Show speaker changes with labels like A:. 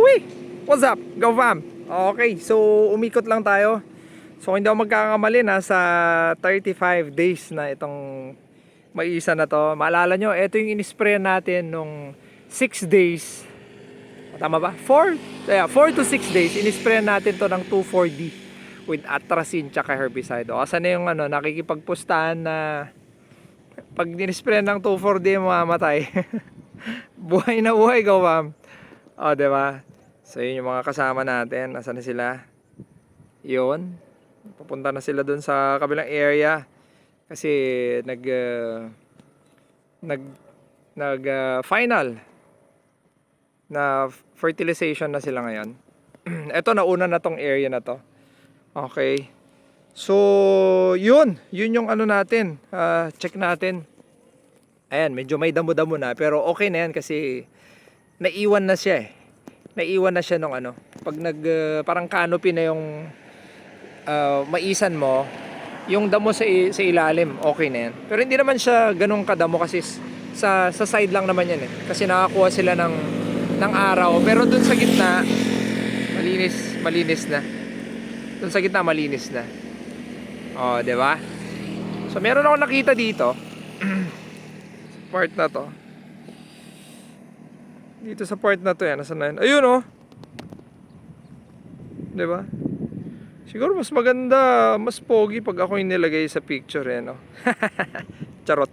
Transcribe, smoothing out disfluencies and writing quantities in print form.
A: Wee! What's up? Go fam! Okay, so umikot lang tayo. So hindi ako magkakamali, nasa 35 days na itong maisa na to. Maalala nyo, ito yung inispray natin nung 6 days. Tama ba? 4 to 6 days, inispray natin to ng 2,4-D with atrazine tsaka herbicide. O, asan na yung nakikipagpustahan na pag inispray ng 2,4-D mamamatay. Buhay na buhay ko, ma'am. O, diba? So, yun yung mga kasama natin. Nasaan na sila? Yun. Pupunta na sila dun sa kabilang area. Kasi final na fertilization na sila ngayon. Ito, nauna na tong area na to. Okay. So, yun yung natin. Check natin. Ayan, medyo may damo-damo na. Pero okay na yan kasi naiwan na siya eh. Naiwan na siya nung pag parang canopy na yung maisan mo, yung damo sa ilalim, okay na yan. Pero hindi naman siya ganun kadamo kasi sa side lang naman yan eh. Kasi nakakuha sila ng araw. Pero dun sa gitna, malinis na. Dun sa gitna, malinis na. O, diba? So, meron ako nakita dito. Part na to. Dito sa part na to yan. Nasaan na yan? Ayun o. Diba? Siguro mas maganda, mas pogi pag ako yung nilagay sa picture yan o. Charot.